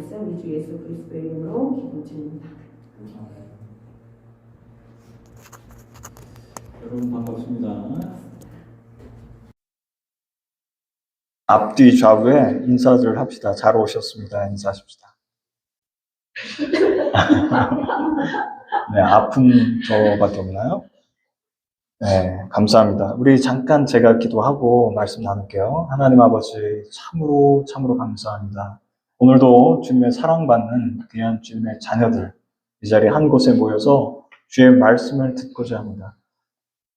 말씀 우리 주 예수 그리스도의 이름으로 기도드립니다. 여러분 반갑습니다. 앞뒤 좌우에 인사들 합시다. 잘 오셨습니다. 인사하십시다. 네, 아픈 저밖에 없나요? 네, 감사합니다. 우리 잠깐 제가 기도하고 말씀 나눌게요. 하나님 아버지 참으로 감사합니다. 오늘도 주님의 사랑받는 귀한 주님의 자녀들 이 자리에 한 곳에 모여서 주의 말씀을 듣고자 합니다.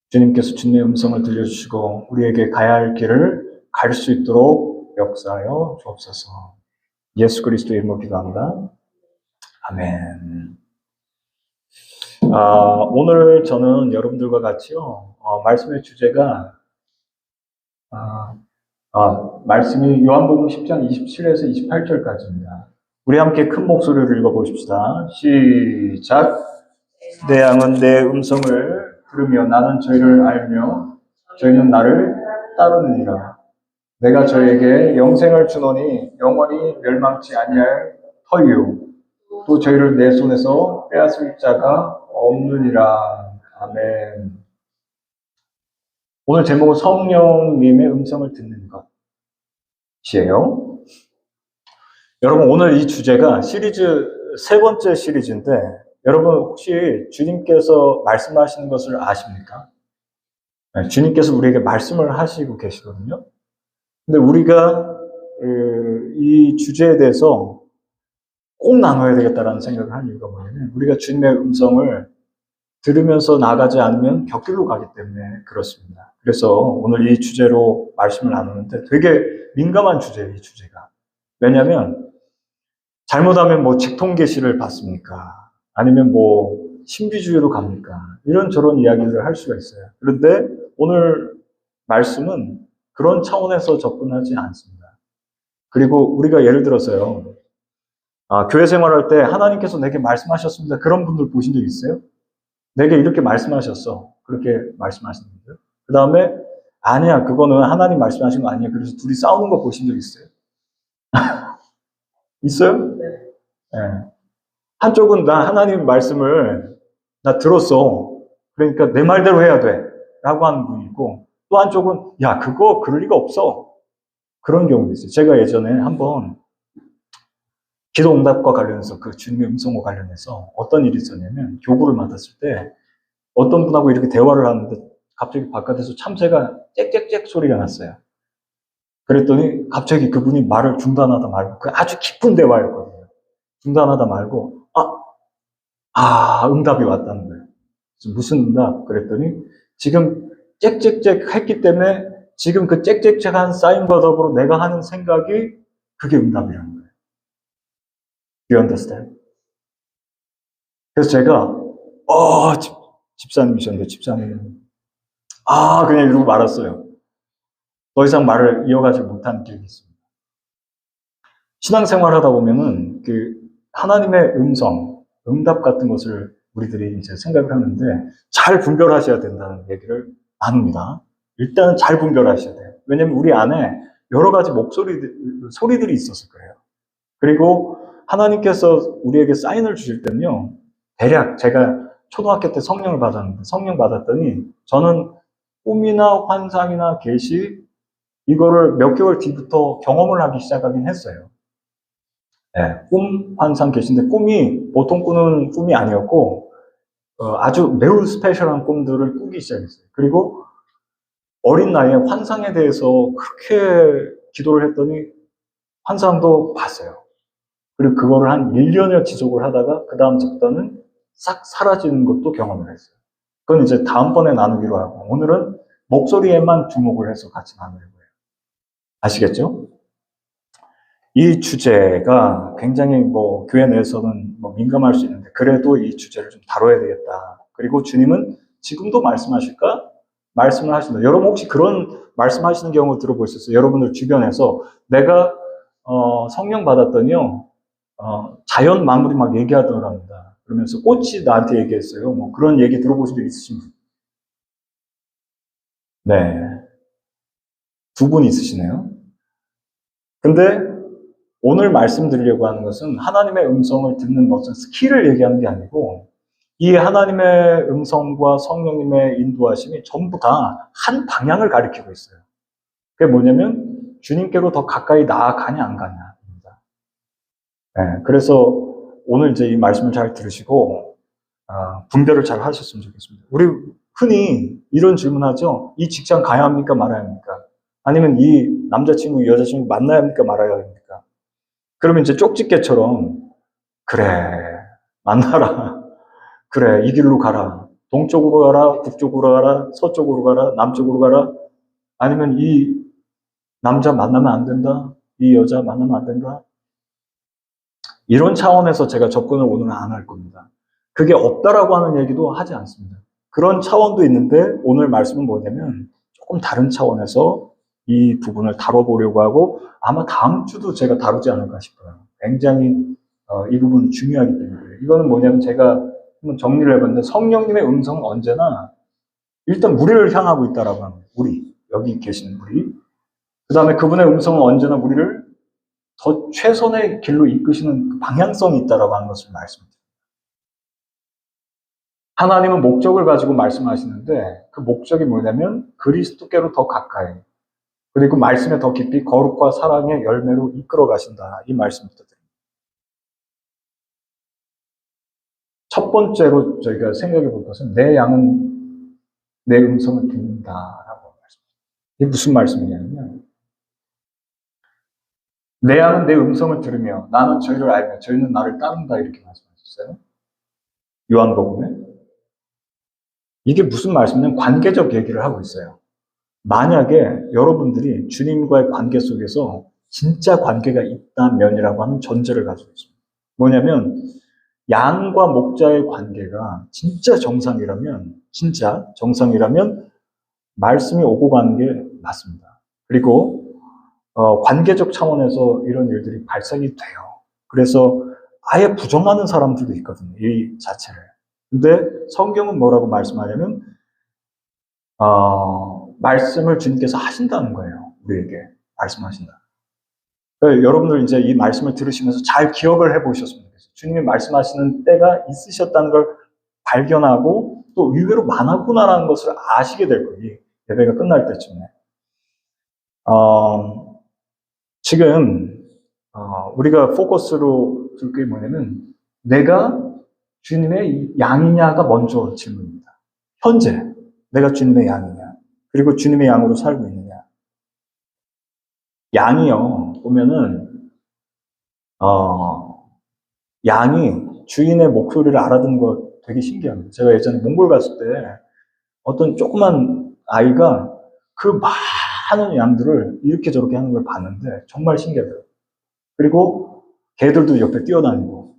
주님께서 주님의 음성을 들려주시고 우리에게 가야 할 길을 갈 수 있도록 역사하여 주옵소서. 예수 그리스도의 이름으로 기도합니다. 아멘. 오늘 저는 여러분들과 같이요, 말씀의 주제가, 말씀이 요한복음 10장 27에서 28절까지입니다. 우리 함께 큰 목소리로 읽어보십시다. 시작. 내 양은 내 음성을 들으며 나는 저희를 알며 저희는 나를 따르느니라. 내가 저에게 영생을 주노니 영원히 멸망치 아니할 터이요 또 저희를 내 손에서 빼앗을 자가 없느니라. 아멘. 오늘 제목은 성령님의 음성을 듣는 것이에요. 여러분 오늘 이 주제가 시리즈 세 번째 시리즈인데 여러분 혹시 주님께서 말씀하시는 것을 아십니까? 네, 주님께서 우리에게 말씀을 하시고 계시거든요. 근데 우리가 이 주제에 대해서 꼭 나눠야 되겠다라는 생각을 한 이유가 뭐냐면 우리가 주님의 음성을 들으면서 나가지 않으면 벽길로 가기 때문에 그렇습니다. 그래서 오늘 이 주제로 말씀을 나누는데 되게 민감한 주제예요, 이 주제가. 왜냐하면 잘못하면 뭐 직통계시를 받습니까? 아니면 뭐 신비주의로 갑니까? 이런저런 이야기를 할 수가 있어요. 그런데 오늘 말씀은 그런 차원에서 접근하지 않습니다. 그리고 우리가 예를 들어서요, 교회 생활할 때 하나님께서 내게 말씀하셨습니다. 그런 분들 보신 적 있어요? 내게 이렇게 말씀하셨어. 그렇게 말씀하시는 분들. 그 다음에 아니야, 그거는 하나님 말씀하신 거 아니야. 그래서 둘이 싸우는 거 보신 적 있어요? 있어요? 네. 한쪽은 나 하나님 말씀을 나 들었어. 그러니까 내 말대로 해야 돼. 라고 하는 분이 있고 또 한쪽은 야, 그거 그럴 리가 없어. 그런 경우도 있어요. 제가 예전에 한번 기도 응답과 관련해서 그 주님의 음성과 관련해서 어떤 일이 있었냐면 교구를 맡았을 때 어떤 분하고 이렇게 대화를 하는데 갑자기 바깥에서 참새가 짹짹짹 소리가 났어요. 그랬더니 갑자기 그분이 말을 중단하다 말고 그 아주 깊은 대화였거든요. 중단하다 말고 응답이 왔다는 거예요. 무슨 응답? 그랬더니 지금 짹짹짹 했기 때문에 지금 그 짹짹짹한 사인과 더불어 내가 하는 생각이 그게 응답이라는 거예요. Do you understand? 그래서 제가 집사님이셨는데 집사님 그냥 이러고 말았어요. 더 이상 말을 이어가지 못한 기억이 있습니다. 신앙생활 하다 보면은 그 하나님의 음성, 응답 같은 것을 우리들이 이제 생각을 하는데 잘 분별하셔야 된다는 얘기를 나눕니다. 일단은 잘 분별하셔야 돼요. 왜냐면 우리 안에 여러 가지 소리들이 있었을 거예요. 그리고 하나님께서 우리에게 사인을 주실 때는요, 대략 제가 초등학교 때 성령을 받았는데 성령 받았더니 저는 꿈이나 환상이나 계시 이거를 몇 개월 뒤부터 경험을 하기 시작하긴 했어요. 네, 꿈, 환상, 계시인데 꿈이 보통 꾸는 꿈이 아니었고 아주 매우 스페셜한 꿈들을 꾸기 시작했어요. 그리고 어린 나이에 환상에 대해서 그렇게 기도를 했더니 환상도 봤어요. 그리고 그거를 한 1년여 지속을 하다가 그 다음부터는 싹 사라지는 것도 경험을 했어요. 그건 이제 다음번에 나누기로 하고 오늘은 목소리에만 주목을 해서 같이 나누려고 해요. 아시겠죠? 이 주제가 굉장히 교회 내에서는 민감할 수 있는데 그래도 이 주제를 좀 다뤄야 되겠다. 그리고 주님은 지금도 말씀하실까? 말씀을 하신다. 여러분 혹시 그런 말씀하시는 경우 들어보셨어요? 여러분들 주변에서 내가 성령 받았더니요. 자연 만물이 막 얘기하더랍니다. 그러면서 꽃이 나한테 얘기했어요. 그런 얘기 들어보신 적 있으신 분? 네. 두 분 있으시네요. 근데 오늘 말씀드리려고 하는 것은 하나님의 음성을 듣는 어떤 스킬을 얘기하는 게 아니고 이 하나님의 음성과 성령님의 인도하심이 전부 다 한 방향을 가리키고 있어요. 그게 뭐냐면 주님께로 더 가까이 나아가냐 안 가냐입니다. 네, 그래서 오늘 이제 이 말씀을 잘 들으시고 분별을 잘 하셨으면 좋겠습니다. 우리 흔히 이런 질문하죠. 이 직장 가야 합니까 말아야 합니까? 아니면 이 남자친구 여자친구 만나야 합니까 말아야 합니까? 그러면 이제 쪽집게처럼 그래 만나라. 그래 이 길로 가라. 동쪽으로 가라. 북쪽으로 가라. 서쪽으로 가라. 남쪽으로 가라. 아니면 이 남자 만나면 안 된다. 이 여자 만나면 안 된다. 이런 차원에서 제가 접근을 오늘은 안 할 겁니다. 그게 없다라고 하는 얘기도 하지 않습니다. 그런 차원도 있는데 오늘 말씀은 뭐냐면 조금 다른 차원에서 이 부분을 다뤄보려고 하고 아마 다음 주도 제가 다루지 않을까 싶어요. 굉장히 이 부분이 중요하기 때문에. 이거는 뭐냐면 제가 한번 정리를 해봤는데 성령님의 음성은 언제나 일단 우리를 향하고 있다라고 합니다. 우리, 여기 계신 우리. 그 다음에 그분의 음성은 언제나 우리를 더 최선의 길로 이끄시는 방향성이 있다라고 하는 것을 말씀드립니다. 하나님은 목적을 가지고 말씀하시는데 그 목적이 뭐냐면 그리스도께로 더 가까이 그리고 말씀에 더 깊이 거룩과 사랑의 열매로 이끌어 가신다. 이 말씀부터 드립니다. 첫 번째로 저희가 생각해 볼 것은 내 양은 내 음성을 듣는다라고 말씀합니다. 이게 무슨 말씀이냐면요. 내 양은 내 음성을 들으며 나는 저희를 알며 저희는 나를 따른다 이렇게 말씀하셨어요. 요한복음에. 이게 무슨 말씀이냐면 관계적 얘기를 하고 있어요. 만약에 여러분들이 주님과의 관계 속에서 진짜 관계가 있다면이라고 하는 전제를 가지고 있습니다. 뭐냐면 양과 목자의 관계가 진짜 정상이라면 말씀이 오고 가는 게 맞습니다. 그리고 관계적 차원에서 이런 일들이 발생이 돼요. 그래서 아예 부정하는 사람들도 있거든요. 이 자체를. 근데 성경은 뭐라고 말씀하냐면 말씀을 주님께서 하신다는 거예요. 우리에게 말씀하신다. 그러니까 여러분들 이제 이 말씀을 들으시면서 잘 기억을 해보셨으면 좋겠어요. 주님이 말씀하시는 때가 있으셨다는 걸 발견하고 또 의외로 많았구나라는 것을 아시게 될 거예요. 예배가 끝날 때쯤에. 지금 우리가 포커스로 둘 게 뭐냐면 내가 주님의 양이냐가 먼저 질문입니다. 현재 내가 주님의 양이냐 그리고 주님의 양으로 살고 있느냐. 양이요 보면은 양이 주인의 목소리를 알아듣는 거 되게 신기합니다. 제가 예전에 몽골 갔을 때 어떤 조그만 아이가 그 많은 양들을 이렇게 저렇게 하는 걸 봤는데 정말 신기하더라고요. 그리고 개들도 옆에 뛰어다니고.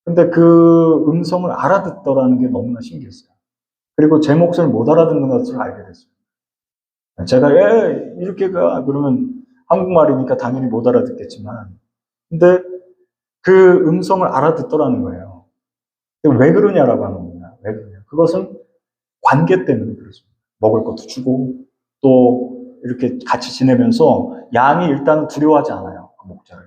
근데 그 음성을 알아듣더라는 게 너무나 신기했어요. 그리고 제 목소리를 못 알아듣는 것을 알게 됐어요. 제가 이렇게 가 그러면 한국말이니까 당연히 못 알아듣겠지만 근데 그 음성을 알아듣더라는 거예요. 왜 그러냐라고 하는 겁니다. 왜 그러냐. 그것은 관계 때문에 그렇습니다. 먹을 것도 주고 또 이렇게 같이 지내면서 양이 일단 두려워하지 않아요. 그 목자를.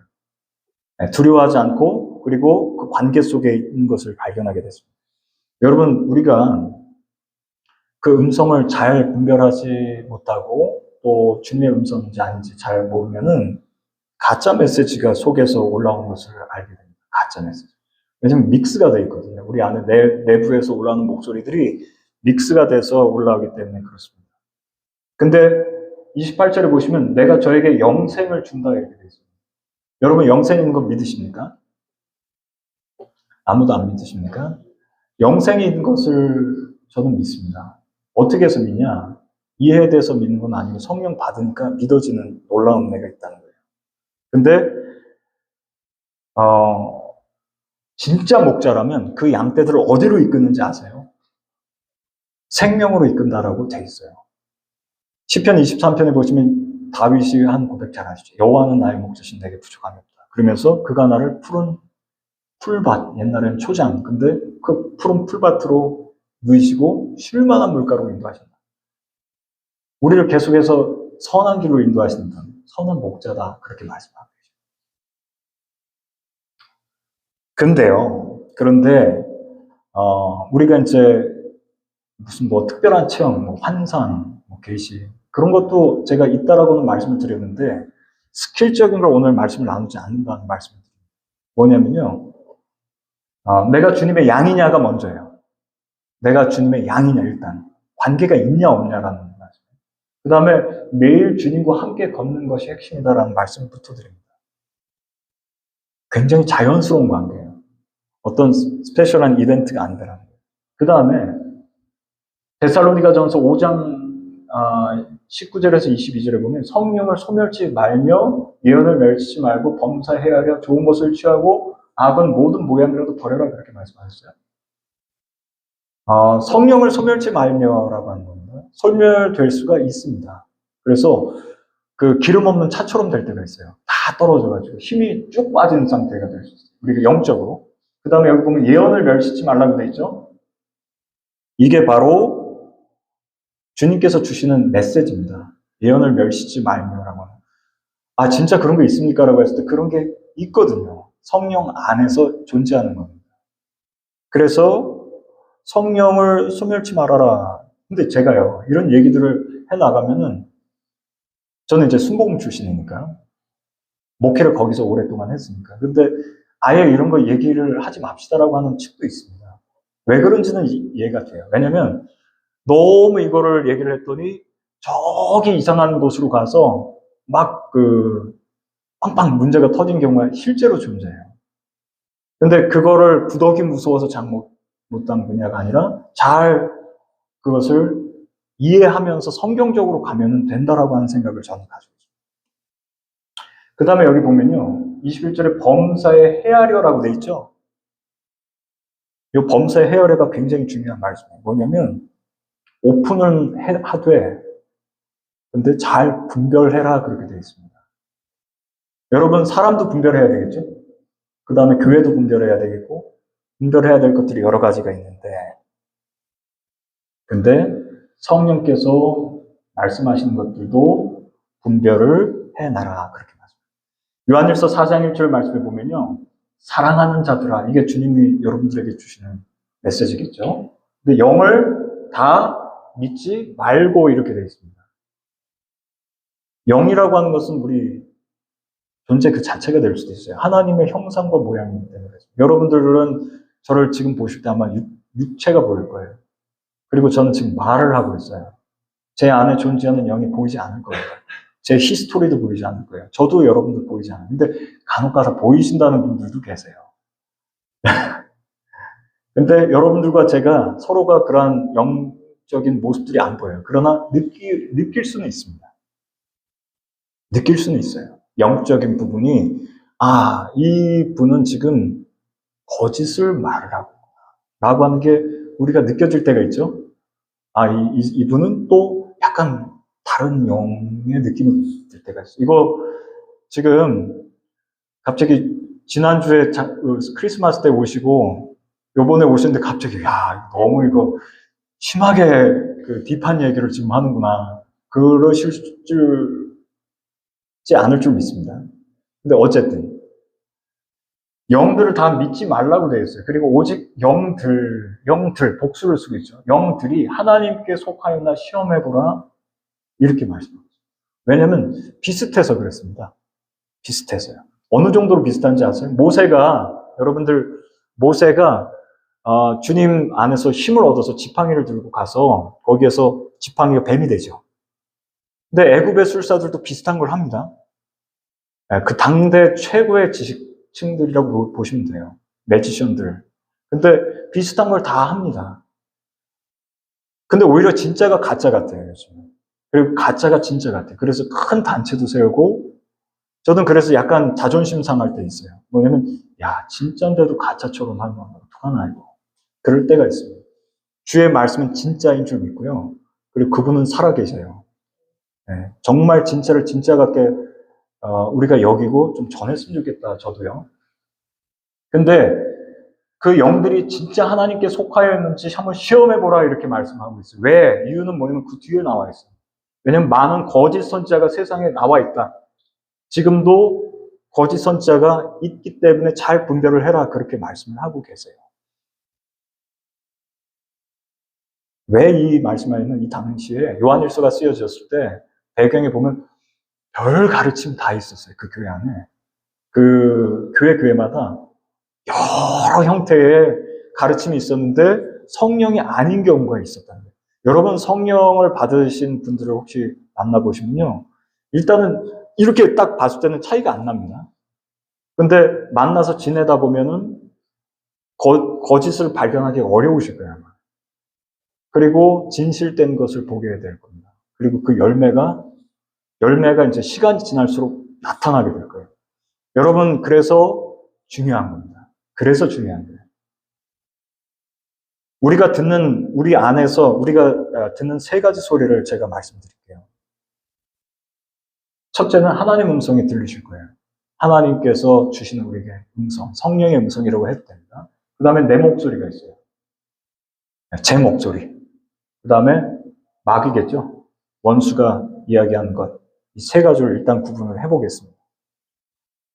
두려워하지 않고 그리고 그 관계 속에 있는 것을 발견하게 됐습니다. 여러분 우리가 그 음성을 잘 분별하지 못하고 또 주님의 음성인지 아닌지 잘 모르면은 가짜 메시지가 속에서 올라오는 것을 알게 됩니다. 가짜 메시지. 왜냐면 믹스가 되어 있거든요. 우리 안에 내부에서 올라오는 목소리들이 믹스가 돼서 올라오기 때문에 그렇습니다. 근데 28절에 보시면 내가 저에게 영생을 준다 이렇게 되어 있습니다. 여러분 영생 있는 거 믿으십니까? 아무도 안 믿으십니까? 영생이 있는 것을 저는 믿습니다. 어떻게 해서 믿냐? 이해돼서 믿는 건 아니고 성령 받으니까 믿어지는 놀라운 은혜가 있다는 거예요. 근데 진짜 목자라면 그 양떼들을 어디로 이끄는지 아세요? 생명으로 이끈다라고 돼 있어요. 시편 23편에 보시면 다윗이 한 고백 잘 아시죠? 여호와는 나의 목자신 내게 부족함이 없다. 그러면서 그가 나를 푸른 풀밭, 옛날에는 초장, 근데 그 푸른 풀밭으로 누이시고 쉴만한 물가로 인도하신다. 우리를 계속해서 선한 길로 인도하시는 분, 선한 목자다 그렇게 말씀합니다. 그런데 우리가 이제 무슨 뭐 특별한 체험, 뭐 환상, 뭐 계시 그런 것도 제가 있다라고는 말씀을 드렸는데 스킬적인 걸 오늘 말씀을 나누지 않는다는 말씀을 드립니다. 뭐냐면요, 내가 주님의 양이냐가 먼저예요. 내가 주님의 양이냐 일단 관계가 있냐 없냐라는 말씀. 그 다음에 매일 주님과 함께 걷는 것이 핵심이다라는 말씀부터 드립니다. 굉장히 자연스러운 관계예요. 어떤 스페셜한 이벤트가 아니라는 거예요. 그 다음에 데살로니가전서 5장 19절에서 22절에 보면 성령을 소멸치 말며 예언을 멸치지 말고 범사해하려 좋은 것을 취하고 악은 모든 모양이라도 버려라 그렇게 말씀하셨어요. 성령을 소멸치 말며라고 하는 겁니다. 소멸될 수가 있습니다. 그래서 그 기름 없는 차처럼 될 때가 있어요. 다 떨어져가지고 힘이 쭉 빠진 상태가 될 수 있어요. 우리가 영적으로. 그 다음에 여기 보면 예언을 멸치지 말라고 돼 있죠. 이게 바로 주님께서 주시는 메시지입니다. 예언을 멸치지 말며라고 하는. 진짜 그런 게 있습니까? 라고 했을 때 그런 게 있거든요. 성령 안에서 존재하는 겁니다. 그래서 성령을 소멸치 말아라. 근데 제가요, 이런 얘기들을 해나가면은, 저는 이제 순복음 출신이니까, 목회를 거기서 오랫동안 했으니까. 근데 아예 이런 거 얘기를 하지 맙시다라고 하는 측도 있습니다. 왜 그런지는 이해가 돼요. 왜냐면, 너무 이거를 얘기를 했더니, 저기 이상한 곳으로 가서, 막 빵빵 문제가 터진 경우가 실제로 존재해요. 근데 그거를 구더기 무서워서 못 담그냐가 아니라 잘 그것을 이해하면서 성경적으로 가면 된다라고 하는 생각을 저는 가지고 있습니다. 그 다음에 여기 보면요. 21절에 범사에 헤아려라고 돼 있죠. 이 범사에 헤아려가 굉장히 중요한 말씀이에요. 뭐냐면 오픈을 하되 근데 잘 분별해라 그렇게 돼 있습니다. 여러분 사람도 분별해야 되겠죠. 그 다음에 교회도 분별해야 되겠고 분별해야 될 것들이 여러 가지가 있는데 근데 성령께서 말씀하시는 것들도 분별을 해놔라 그렇게 말씀합니다. 요한일서 4장 1절 말씀에 보면요. 사랑하는 자들아 이게 주님이 여러분들에게 주시는 메시지겠죠. 근데 영을 다 믿지 말고 이렇게 되어 있습니다. 영이라고 하는 것은 우리 존재 그 자체가 될 수도 있어요. 하나님의 형상과 모양이기 때문에 그렇습니다. 여러분들은 저를 지금 보실 때 아마 육체가 보일 거예요. 그리고 저는 지금 말을 하고 있어요. 제 안에 존재하는 영이 보이지 않을 거예요. 제 히스토리도 보이지 않을 거예요. 저도 여러분들 보이지 않아요. 근데 간혹 가서 보이신다는 분들도 계세요. 근데 여러분들과 제가 서로가 그러한 영적인 모습들이 안 보여요. 그러나 느낄 수는 있습니다. 느낄 수는 있어요. 영적인 부분이 이 분은 지금 거짓을 말을 하고 라고 하는 게 우리가 느껴질 때가 있죠. 이분은 또 약간 다른 영의 느낌이 들 때가 있어요. 이거 지금 갑자기 지난주에 크리스마스 때 오시고 요번에 오셨는데 갑자기 너무 이거 심하게 딥한 얘기를 지금 하는구나. 그러실 줄지 않을 줄 믿습니다. 근데 어쨌든 영들을 다 믿지 말라고 되어 있어요. 그리고 오직 영들, 복수를 쓰고 있죠. 영들이 하나님께 속하였나 시험해보라. 이렇게 말씀합니다. 왜냐면 비슷해서 그랬습니다. 비슷해서요. 어느 정도로 비슷한지 아세요? 모세가 주님 안에서 힘을 얻어서 지팡이를 들고 가서 거기에서 지팡이가 뱀이 되죠. 근데 애굽의 술사들도 비슷한 걸 합니다. 그 당대 최고의 지식층들이라고 보시면 돼요. 매지션들. 근데 비슷한 걸 다 합니다. 근데 오히려 진짜가 가짜 같아요, 요즘. 그리고 가짜가 진짜 같아요. 그래서 큰 단체도 세우고, 저는 그래서 약간 자존심 상할 때 있어요. 뭐냐면, 진짜인데도 가짜처럼 하면 어떡하나, 이거. 그럴 때가 있습니다. 주의 말씀은 진짜인 줄 믿고요. 그리고 그분은 살아계셔요. 네, 정말 진짜를 진짜 같게 우리가 여기고 좀 전했으면 좋겠다, 저도요. 근데 그 영들이 진짜 하나님께 속하여 있는지 한번 시험해보라 이렇게 말씀하고 있어요. 왜? 이유는 뭐냐면 그 뒤에 나와 있어요. 왜냐면 많은 거짓 선지자가 세상에 나와 있다. 지금도 거짓 선지자가 있기 때문에 잘 분별을 해라 그렇게 말씀을 하고 계세요. 왜 이 말씀하에는 이 당시에 요한일서가 쓰여졌을 때 배경에 보면 별 가르침 다 있었어요. 그 교회 안에. 그 교회마다 여러 형태의 가르침이 있었는데 성령이 아닌 경우가 있었다는 거예요. 여러분 성령을 받으신 분들을 혹시 만나보시면요. 일단은 이렇게 딱 봤을 때는 차이가 안 납니다. 근데 만나서 지내다 보면은 거짓을 발견하기 어려우실 거예요. 아마. 그리고 진실된 것을 보게 될 겁니다. 그리고 그 열매가 이제 시간이 지날수록 나타나게 될 거예요. 여러분, 그래서 중요한 겁니다. 그래서 중요한 거예요. 우리 안에서 우리가 듣는 세 가지 소리를 제가 말씀드릴게요. 첫째는 하나님의 음성이 들리실 거예요. 하나님께서 주시는 우리에게 음성, 성령의 음성이라고 해도 됩니다. 그 다음에 내 목소리가 있어요. 제 목소리. 그 다음에 마귀겠죠. 원수가 이야기하는 것. 이 세 가지를 일단 구분을 해보겠습니다.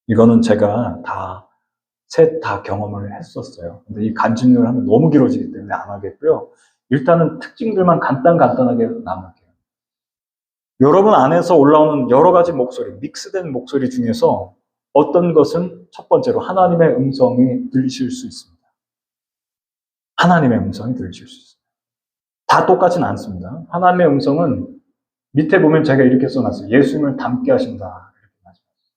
이거는 제가 셋 다 경험을 했었어요. 근데 이 간증을 하면 너무 길어지기 때문에 안 하겠고요. 일단은 특징들만 간단하게 나눌게요. 여러분 안에서 올라오는 여러 가지 목소리, 믹스된 목소리 중에서 어떤 것은 첫 번째로 하나님의 음성이 들리실 수 있습니다. 하나님의 음성이 들리실 수 있습니다. 다 똑같지는 않습니다. 하나님의 음성은 밑에 보면 제가 이렇게 써놨어요. 예수님을 닮게 하신다. 이렇게 말씀하셨어요.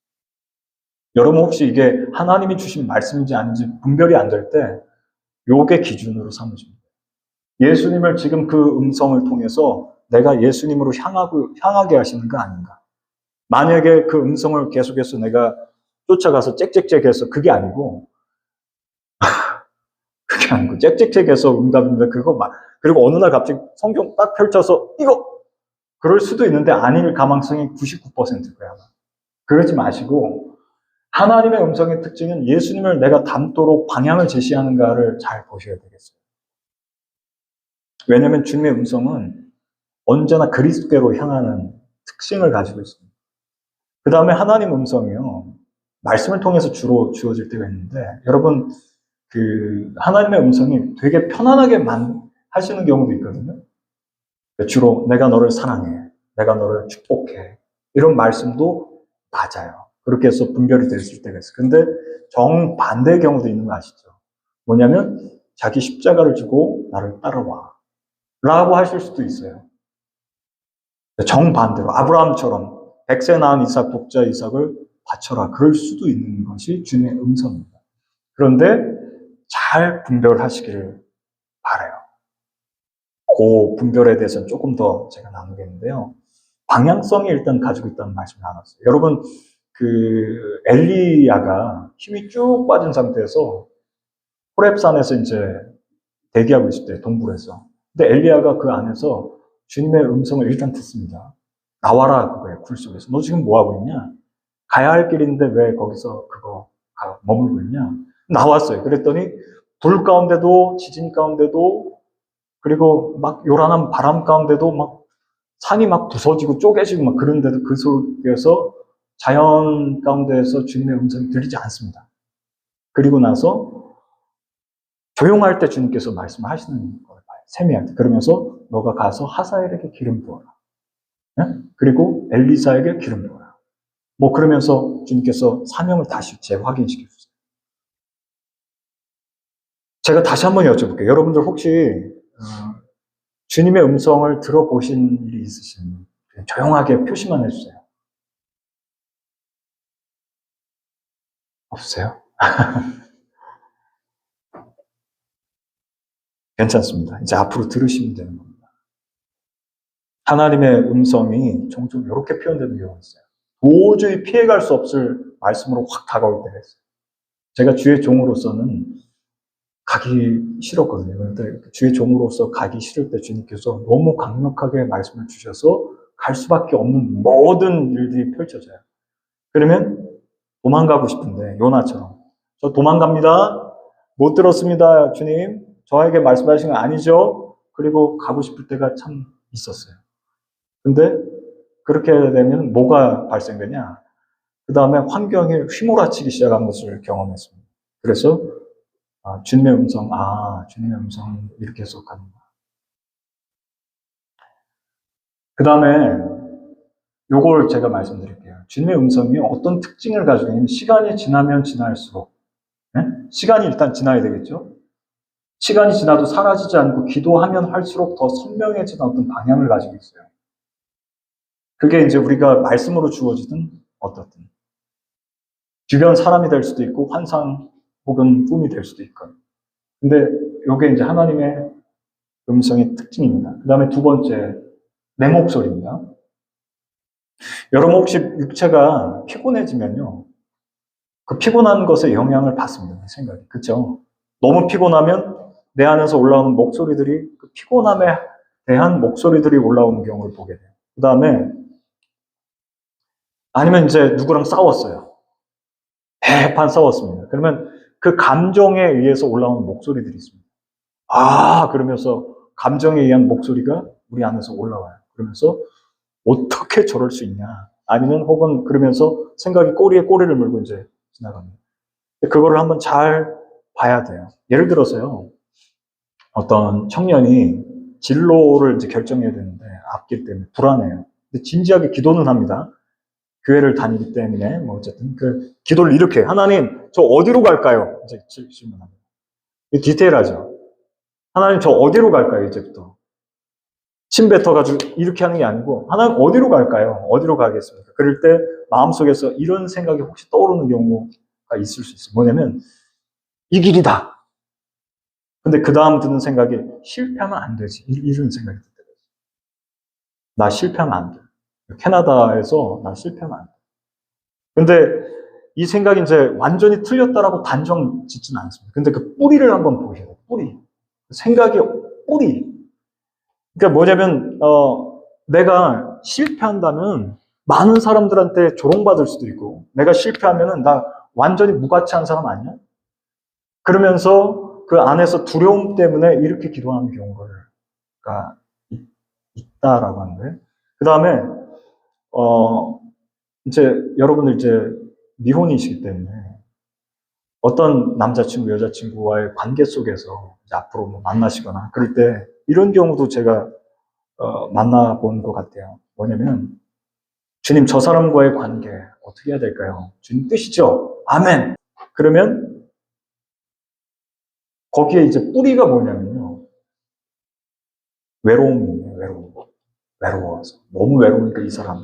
여러분 혹시 이게 하나님이 주신 말씀인지 아닌지 분별이 안 될 때 요게 기준으로 삼으십니다. 예수님을 지금 그 음성을 통해서 내가 예수님으로 향하게 하시는 거 아닌가. 만약에 그 음성을 계속해서 내가 쫓아가서 짹짹짹해서 그게 아니고 짹짹짹해서 응답입니다. 그리고 어느 날 갑자기 성경 딱 펼쳐서 이거 그럴 수도 있는데 아닐 가능성이 99%일 거야. 그러지 마시고 하나님의 음성의 특징은 예수님을 내가 닮도록 방향을 제시하는가를 잘 보셔야 되겠어요. 왜냐하면 주님의 음성은 언제나 그리스도께로 향하는 특징을 가지고 있습니다. 그 다음에 하나님 음성이요. 말씀을 통해서 주로 주어질 때가 있는데 여러분 하나님의 음성이 되게 편안하게 하시는 경우도 있거든요. 주로 내가 너를 사랑해. 내가 너를 축복해. 이런 말씀도 맞아요. 그렇게 해서 분별이 될 때가 있어요. 근데 정반대의 경우도 있는 거 아시죠? 뭐냐면 자기 십자가를 지고 나를 따라와. 라고 하실 수도 있어요. 정반대로 아브라함처럼 100세 낳은 이삭 독자 이삭을 바쳐라. 그럴 수도 있는 것이 주님의 음성입니다. 그런데 잘 분별하시기를 바라요. 그 분별에 대해서는 조금 더 제가 나누겠는데요. 방향성이 일단 가지고 있다는 말씀을 나눴어요. 여러분, 엘리야가 힘이 쭉 빠진 상태에서 호렙산에서 이제 대기하고 있을 때, 동굴에서. 근데 엘리야가 그 안에서 주님의 음성을 일단 듣습니다. 나와라, 그거예요, 굴 속에서. 너 지금 뭐 하고 있냐? 가야 할 길인데 왜 거기서 머물고 있냐? 나왔어요. 그랬더니 불 가운데도, 지진 가운데도, 그리고 막 요란한 바람 가운데도 막 산이 막 부서지고 쪼개지고 막 그런데도 그 속에서 자연 가운데에서 주님의 음성이 들리지 않습니다. 그리고 나서 조용할 때 주님께서 말씀하시는 걸 봐요. 세미할 때. 그러면서 너가 가서 하사엘에게 기름 부어라. 네? 그리고 엘리사에게 기름 부어라. 뭐 그러면서 주님께서 사명을 다시 재확인시켜 주세요. 제가 다시 한번 여쭤볼게요. 여러분들 혹시 주님의 음성을 들어보신 일이 있으시면 조용하게 표시만 해주세요. 없으세요? 괜찮습니다. 이제 앞으로 들으시면 되는 겁니다. 하나님의 음성이 종종 이렇게 표현되는 경우가 있어요. 도저히 피해갈 수 없을 말씀으로 확 다가올 때가 있어요. 제가 주의 종으로서는 가기 싫었거든요. 그런데 주의 종으로서 가기 싫을 때 주님께서 너무 강력하게 말씀을 주셔서 갈 수밖에 없는 모든 일들이 펼쳐져요. 그러면 도망가고 싶은데 요나처럼 저 도망갑니다. 못 들었습니다. 주님. 저에게 말씀하신 건 아니죠. 그리고 가고 싶을 때가 참 있었어요. 근데 그렇게 되면 뭐가 발생되냐? 그 다음에 환경이 휘몰아치기 시작한 것을 경험했습니다. 그래서 주님의 음성, 주님의 음성 이렇게 해석하는구나. 그 다음에 요걸 제가 말씀드릴게요. 주님의 음성이 어떤 특징을 가지고 있냐면 시간이 지나면 지날수록 시간이 일단 지나야 되겠죠. 시간이 지나도 사라지지 않고 기도하면 할수록 더 선명해지는 어떤 방향을 가지고 있어요. 그게 이제 우리가 말씀으로 주어지든 어떻든 주변 사람이 될 수도 있고 환상 혹은 꿈이 될 수도 있고. 근데 요게 이제 하나님의 음성의 특징입니다. 그 다음에 두 번째, 내 목소리입니다. 여러분 혹시 육체가 피곤해지면요, 그 피곤한 것에 영향을 받습니다. 생각이. 그렇죠? 너무 피곤하면 내 안에서 올라오는 목소리들이 그 피곤함에 대한 목소리들이 올라오는 경우를 보게 돼요. 그 다음에 아니면 이제 누구랑 싸웠어요. 대판 싸웠습니다. 그러면 그 감정에 의해서 올라오는 목소리들이 있습니다. 그러면서 감정에 의한 목소리가 우리 안에서 올라와요. 그러면서 어떻게 저럴 수 있냐. 아니면 혹은 그러면서 생각이 꼬리에 꼬리를 물고 이제 지나갑니다. 그거를 한번 잘 봐야 돼요. 예를 들어서요. 어떤 청년이 진로를 이제 결정해야 되는데 앞길 때문에 불안해요. 근데 진지하게 기도는 합니다. 교회를 다니기 때문에 뭐 어쨌든 그 기도를 이렇게 하나님 저 어디로 갈까요? 이제 질문합니다. 디테일하죠. 하나님 저 어디로 갈까요? 이제부터 침 뱉어가지고 이렇게 하는 게 아니고 하나님 어디로 갈까요? 어디로 가겠습니까? 그럴 때 마음속에서 이런 생각이 혹시 떠오르는 경우가 있을 수 있어요. 뭐냐면 이 길이다. 근데 그 다음 드는 생각이 실패하면 안 되지. 이런 생각이 들어요. 나 실패하면 안 돼. 캐나다에서 나 실패하면 안 돼. 근데 이 생각이 이제 완전히 틀렸다라고 단정 짓지는 않습니다. 근데 그 뿌리를 한번 보셔야 돼요. 뿌리. 생각의 뿌리. 그러니까 뭐냐면, 내가 실패한다면 많은 사람들한테 조롱받을 수도 있고, 내가 실패하면은 나 완전히 무가치한 사람 아니야? 그러면서 그 안에서 두려움 때문에 이렇게 기도하는 경우가 있다라고 하는데, 그 다음에, 이제 여러분들 이제 미혼이시기 때문에 어떤 남자친구, 여자친구와의 관계 속에서 이제 앞으로 뭐 만나시거나 그럴 때 이런 경우도 제가 만나본 것 같아요. 뭐냐면 주님 저 사람과의 관계 어떻게 해야 될까요? 주님 뜻이죠. 아멘. 그러면 거기에 이제 뿌리가 뭐냐면요. 외로움이에요. 외로움. 외로워서. 너무 외로우니까 이 사람.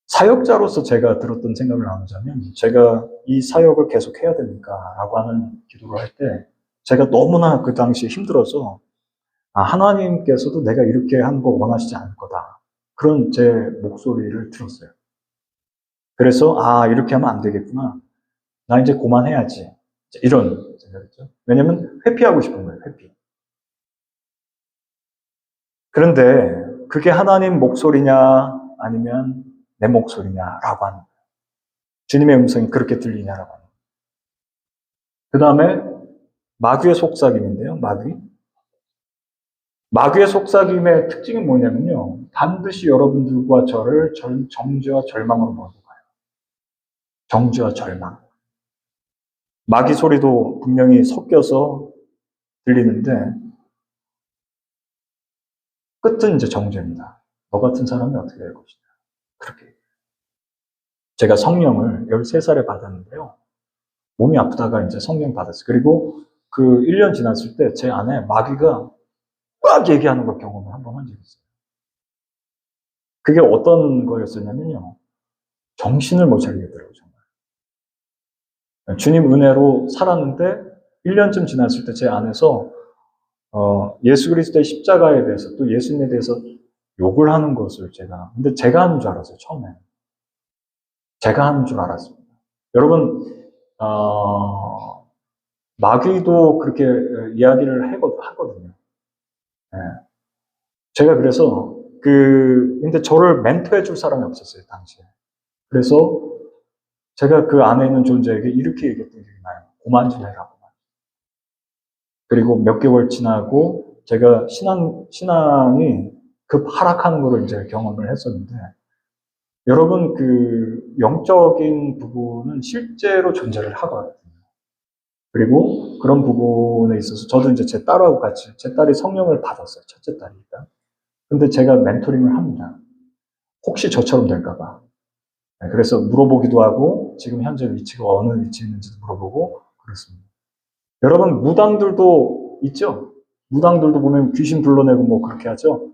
사역자로서 제가 들었던 생각을 나누자면 제가 이 사역을 계속 해야 됩니까? 라고 하는 기도를 할 때 제가 너무나 그 당시에 힘들어서 하나님께서도 내가 이렇게 하는 거 원하시지 않을 거다. 그런 제 목소리를 들었어요. 그래서 이렇게 하면 안 되겠구나. 나 이제 그만해야지. 이런 생각이죠. 왜냐면 회피하고 싶은 거예요. 회피. 그런데 그게 하나님 목소리냐 아니면 내 목소리냐라고 하는 거예요. 주님의 음성이 그렇게 들리냐라고 하는 거예요. 그 다음에 마귀의 속삭임인데요. 마귀의 속삭임의 특징이 뭐냐면요. 반드시 여러분들과 저를 정죄와 절망으로 몰고 가요. 정죄와 절망. 마귀 소리도 분명히 섞여서 들리는데 끝은 이제 정죄입니다. 너 같은 사람이 어떻게 될 것이냐. 그렇게. 제가 성령을 13살에 받았는데요. 몸이 아프다가 이제 성령 받았어요. 그리고 그 1년 지났을 때 제 안에 마귀가 꽉 얘기하는 걸 경험을 한번 한 적이 있어요. 그게 어떤 거였었냐면요. 정신을 못 차리겠더라고요, 정말. 주님 은혜로 살았는데 1년쯤 지났을 때 제 안에서 예수 그리스도의 십자가에 대해서 또 예수님에 대해서 욕을 하는 것을 근데 제가 하는 줄 알았어요, 처음에. 제가 하는 줄 알았습니다. 여러분, 마귀도 그렇게 이야기를 하거든요. 네. 제가 그래서 근데 저를 멘토해 줄 사람이 없었어요, 당시에. 그래서 제가 그 안에 있는 존재에게 이렇게 얘기했던 기억이 나요. 고만 좀 해라. 그리고 몇 개월 지나고 제가 신앙이 급 하락하는 거를 이제 경험을 했었는데, 여러분, 그 영적인 부분은 실제로 존재를 하거든요. 그리고 그런 부분에 있어서 저도 이제 제 딸하고 같이, 제 딸이 성령을 받았어요. 첫째 딸이 일단. 근데 제가 멘토링을 합니다. 혹시 저처럼 될까봐. 그래서 물어보기도 하고, 지금 현재 위치가 어느 위치에 있는지도 물어보고, 그렇습니다. 여러분, 무당들도 있죠? 무당들도 보면 귀신 불러내고 뭐 그렇게 하죠?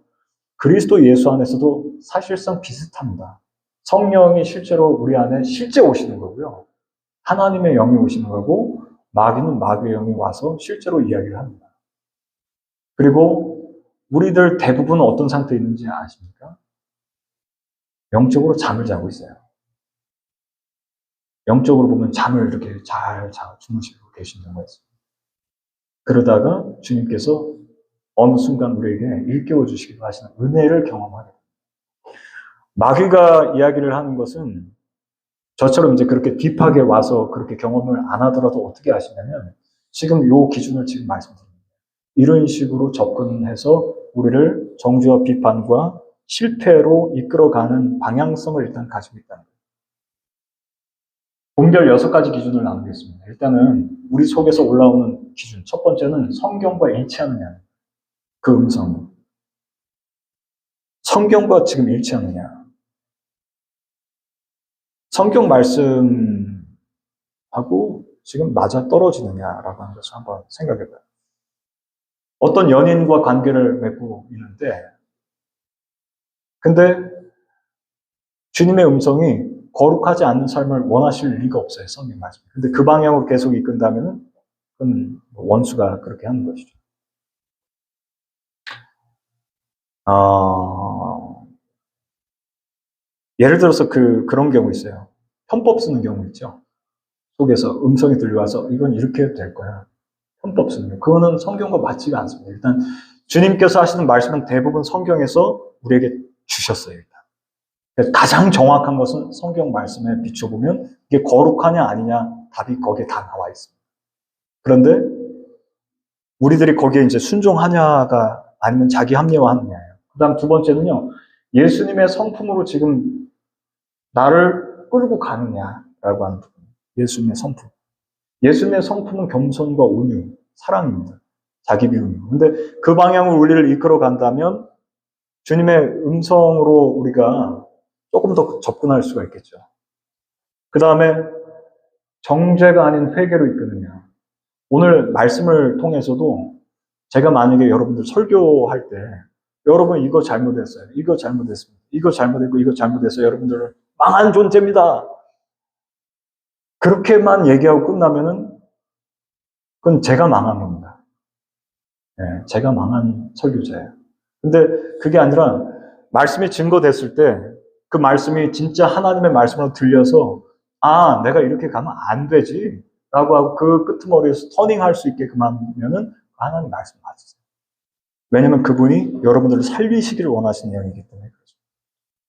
그리스도 예수 안에서도 사실상 비슷합니다. 성령이 실제로 우리 안에 실제 오시는 거고요. 하나님의 영이 오시는 거고, 마귀는 마귀의 영이 와서 실제로 이야기를 합니다. 그리고 우리들 대부분은 어떤 상태에 있는지 아십니까? 영적으로 잠을 자고 있어요. 영적으로 보면 잠을 이렇게 잘 주무시고 계신다고 했습니다. 그러다가 주님께서 어느 순간 우리에게 일깨워 주시기도 하시는 은혜를 경험하게 됩니다. 마귀가 이야기를 하는 것은 저처럼 이제 그렇게 딥하게 와서 그렇게 경험을 안 하더라도 어떻게 하시냐면 지금 요 기준을 지금 말씀드립니다. 이런 식으로 접근해서 우리를 정죄와 비판과 실패로 이끌어가는 방향성을 일단 가지고 있다는 거예요. 분별 6가지 기준을 나누겠습니다. 일단은 우리 속에서 올라오는 기준. 첫 번째는 성경과 일치하느냐. 그 음성이. 성경과 지금 일치하느냐. 성경 말씀하고 지금 맞아 떨어지느냐라고 하는 것을 한번 생각해 봐요. 어떤 연인과 관계를 맺고 있는데, 근데 주님의 음성이 거룩하지 않는 삶을 원하실 리가 없어요, 성경 말씀. 근데 그 방향으로 계속 이끈다면, 그건 원수가 그렇게 하는 것이죠. 예를 들어서 그런 경우 있어요. 편법 쓰는 경우 있죠. 속에서 음성이 들려와서 이건 이렇게 해도 될 거야. 편법 쓰는 경우. 그거는 성경과 맞지가 않습니다. 일단 주님께서 하시는 말씀은 대부분 성경에서 우리에게 주셨어요. 일단. 가장 정확한 것은 성경 말씀에 비춰보면 이게 거룩하냐 아니냐 답이 거기에 다 나와 있습니다. 그런데 우리들이 거기에 이제 순종하냐가 아니면 자기 합리화하느냐예요. 그 다음 두 번째는요. 예수님의 성품으로 지금 나를 끌고 가느냐라고 하는 부분. 예수님의 성품. 예수님의 성품은 겸손과 온유, 사랑입니다. 자기 비움이고. 근데 그 방향으로 우리를 이끌어 간다면 주님의 음성으로 우리가 조금 더 접근할 수가 있겠죠. 그 다음에 정죄가 아닌 회개로 이끄느냐. 오늘 말씀을 통해서도 제가 만약에 여러분들 설교할 때 여러분 이거 잘못했어요. 이거 잘못했습니다. 이거 잘못했고 이거 잘못했어요. 여러분들은 망한 존재입니다. 그렇게만 얘기하고 끝나면은 그건 제가 망한 겁니다. 네, 제가 망한 설교자예요. 근데 그게 아니라 말씀이 증거됐을 때 그 말씀이 진짜 하나님의 말씀으로 들려서 아, 내가 이렇게 가면 안 되지 라고 하고 그 끄트머리에서 터닝할 수 있게끔 하면은 하나님 말씀 맞으세요. 왜냐면 그분이 여러분들을 살리시기를 원하시는 영이기 때문에 그렇죠.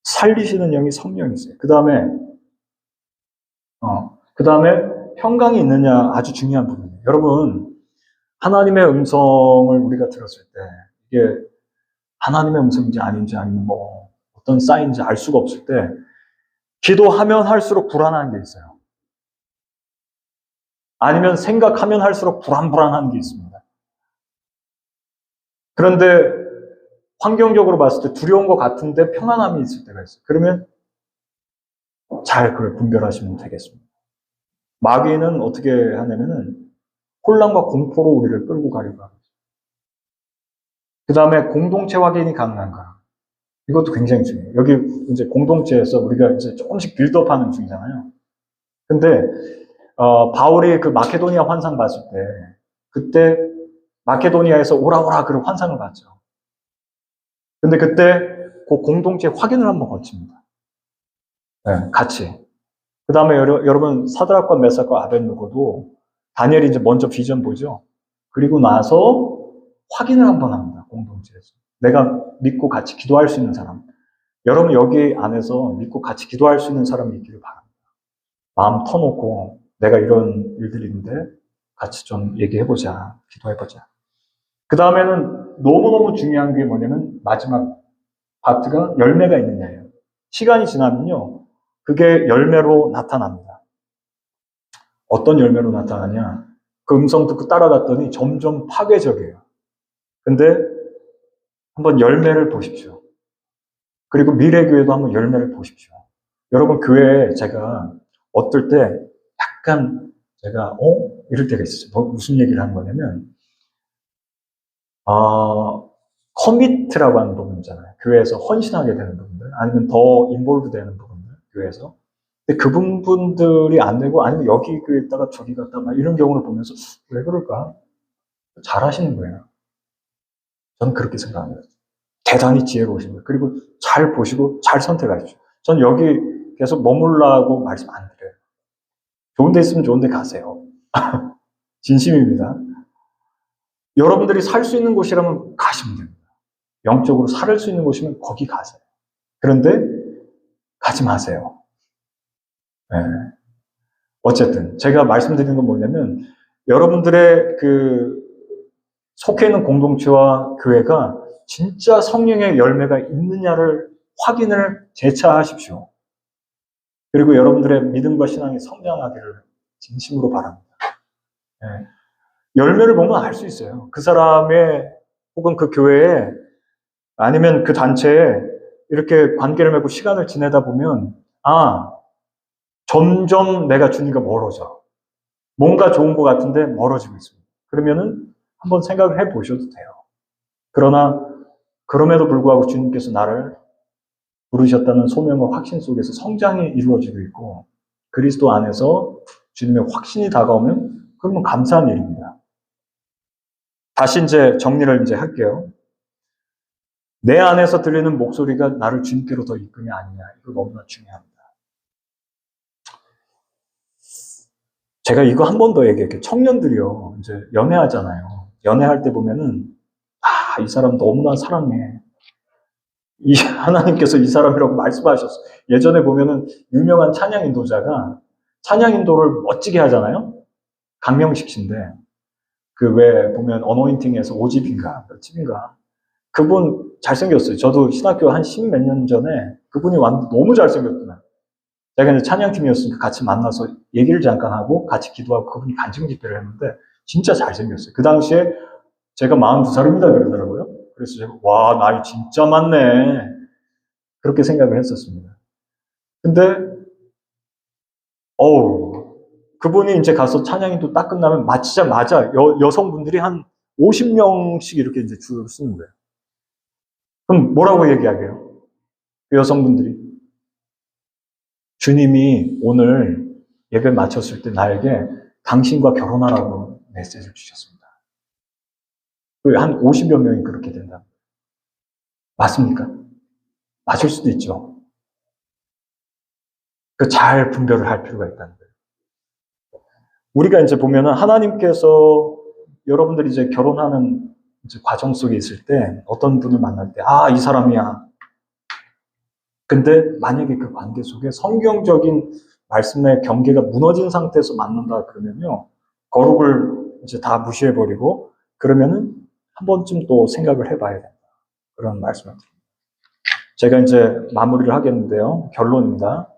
살리시는 영이 성령이세요. 그 다음에 평강이 있느냐 아주 중요한 부분이에요. 여러분 하나님의 음성을 우리가 들었을 때 이게 하나님의 음성인지 아닌지 아니면 뭐 어떤 사인인지 알 수가 없을 때 기도하면 할수록 불안한 게 있어요. 아니면 생각하면 할수록 불안한 게 있습니다. 그런데 환경적으로 봤을 때 두려운 것 같은데 평안함이 있을 때가 있어요. 그러면 잘 그걸 분별하시면 되겠습니다. 마귀는 어떻게 하냐면은 혼란과 공포로 우리를 끌고 가려고 합니다. 그 다음에 공동체 확인이 가능한가? 이것도 굉장히 중요해요. 여기 이제 공동체에서 우리가 이제 조금씩 빌드업하는 중이잖아요. 근데 바울이 그 마케도니아 환상 봤을 때 그때 마케도니아에서 오라 그런 환상을 봤죠. 근데 그때 그 공동체 확인을 한번 거칩니다. 네, 같이. 그 다음에 여러분 사드락과 메삭과 아벳느고도 다니엘이 이제 먼저 비전 보죠. 그리고 나서 확인을 한번 합니다. 공동체에서. 내가 믿고 같이 기도할 수 있는 사람. 여러분 여기 안에서 믿고 같이 기도할 수 있는 사람이 있기를 바랍니다. 마음 터놓고 내가 이런 일들이 있는데 같이 좀 얘기해보자. 기도해보자. 그 다음에는 너무너무 중요한 게 뭐냐면 마지막 파트가 열매가 있느냐예요. 시간이 지나면요, 그게 열매로 나타납니다. 어떤 열매로 나타나냐? 그 음성 듣고 따라갔더니 점점 파괴적이에요. 근데 한번 열매를 보십시오. 그리고 미래교회도 한번 열매를 보십시오. 여러분, 교회에 제가 어떨 때 약간 제가 이럴 때가 있어요. 무슨 얘기를 하는 거냐면 커미트라고 하는 부분 있잖아요. 교회에서 헌신하게 되는 부분들, 아니면 더 인볼브 되는 부분들, 교회에서. 근데 그 부분들이 안 되고, 아니면 여기 교회에다가 저기 갔다 막 이런 경우를 보면서 왜 그럴까? 잘하시는 거예요. 저는 그렇게 생각합니다. 대단히 지혜로우신 거예요. 그리고 잘 보시고 잘 선택하십시오. 전 여기 계속 머물라고 말씀 안 드려요. 좋은 데 있으면 좋은 데 가세요. 진심입니다. 여러분들이 살 수 있는 곳이라면 가시면 됩니다. 영적으로 살 수 있는 곳이면 거기 가세요. 그런데 가지 마세요. 네. 어쨌든 제가 말씀드리는 건 뭐냐면 여러분들의 속해 있는 공동체와 교회가 진짜 성령의 열매가 있느냐를 확인을 재차하십시오. 그리고 여러분들의 믿음과 신앙이 성장하기를 진심으로 바랍니다. 네. 열매를 보면 알 수 있어요. 그 사람의 혹은 그 교회에 아니면 그 단체에 이렇게 관계를 맺고 시간을 지내다 보면 점점 내가 주님과 멀어져. 뭔가 좋은 것 같은데 멀어지고 있습니다. 그러면은 한번 생각을 해보셔도 돼요. 그러나 그럼에도 불구하고 주님께서 나를 부르셨다는 소명과 확신 속에서 성장이 이루어지고 있고 그리스도 안에서 주님의 확신이 다가오면 그러면 감사한 일입니다. 다시 이제 정리를 할게요. 내 안에서 들리는 목소리가 나를 주님께로 더 이끄냐 아니냐 이거 너무나 중요합니다. 제가 이거 한 번 더 얘기할게요. 청년들이요 이제 연애하잖아요. 연애할 때 보면은 이 사람 너무나 사랑해. 이 하나님께서 이 사람이라고 말씀하셨어요. 예전에 보면은 유명한 찬양 인도자가 찬양 인도를 멋지게 하잖아요. 강명식 씨인데 그 왜 보면 어노인팅에서 5집인가 몇 집인가 그분 잘생겼어요. 저도 신학교 한 10몇 년 전에 그분이 왔는데 너무 잘생겼더라고요. 제가 이제 찬양팀이었으니까 같이 만나서 얘기를 잠깐 하고 같이 기도하고 그분이 간증 집회를 했는데 진짜 잘생겼어요. 그 당시에 제가 42살입니다 그러더라고요. 그래서 제가 와 나이 진짜 많네 그렇게 생각을 했었습니다. 근데 그분이 이제 가서 찬양인도 딱 끝나면 마치자마자 여성분들이 한 50명씩 이렇게 이제 줄을 쓰는 거예요. 그럼 뭐라고 얘기하게요? 그 여성분들이 주님이 오늘 예배 마쳤을 때 나에게 당신과 결혼하라고 메시지를 주셨습니다. 한 50여 명이 그렇게 된다. 맞습니까? 맞을 수도 있죠. 잘 분별을 할 필요가 있다는 거예요. 우리가 이제 보면은 하나님께서 여러분들이 이제 결혼하는 이제 과정 속에 있을 때 어떤 분을 만날 때, 이 사람이야. 근데 만약에 그 관계 속에 성경적인 말씀의 경계가 무너진 상태에서 만난다 그러면요. 거룩을 이제 다 무시해버리고 그러면은 한 번쯤 또 생각을 해봐야 된다. 그런 말씀을 드립니다. 제가 이제 마무리를 하겠는데요. 결론입니다.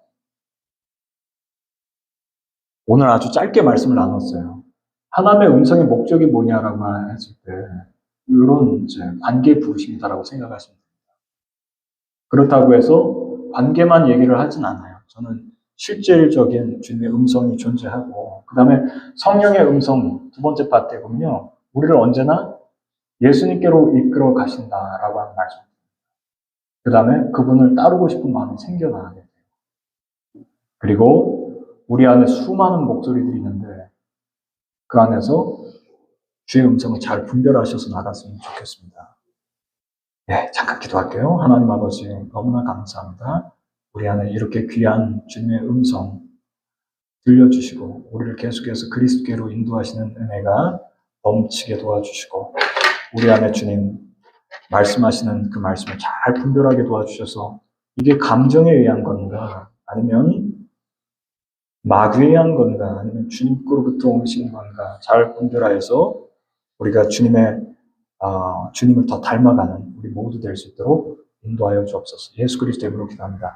오늘 아주 짧게 말씀을 나눴어요. 하나님의 음성의 목적이 뭐냐라고 했을 때 이런 이제 관계 부르심이다라고 생각하시면 됩니다. 그렇다고 해서 관계만 얘기를 하진 않아요. 저는 실질적인 주님의 음성이 존재하고 그 다음에 성령의 음성 두 번째 파트에 보면요. 우리를 언제나 예수님께로 이끌어 가신다라고 하는 말씀입니다. 그 다음에 그분을 따르고 싶은 마음이 생겨나게 돼요. 그리고 우리 안에 수많은 목소리들이 있는데 그 안에서 주의 음성을 잘 분별하셔서 나갔으면 좋겠습니다. 잠깐 기도할게요. 하나님 아버지 너무나 감사합니다. 우리 안에 이렇게 귀한 주님의 음성 들려주시고 우리를 계속해서 그리스도께로 인도하시는 은혜가 넘치게 도와주시고 우리 안에 주님 말씀하시는 그 말씀을 잘 분별하게 도와주셔서 이게 감정에 의한 건가 아니면 마귀에 의한 건가 아니면 주님께로부터 오신 건가 잘 분별하여서 우리가 주님을 더 닮아가는 우리 모두 될 수 있도록 인도하여 주옵소서. 예수 그리스도의 이름으로 기도합니다.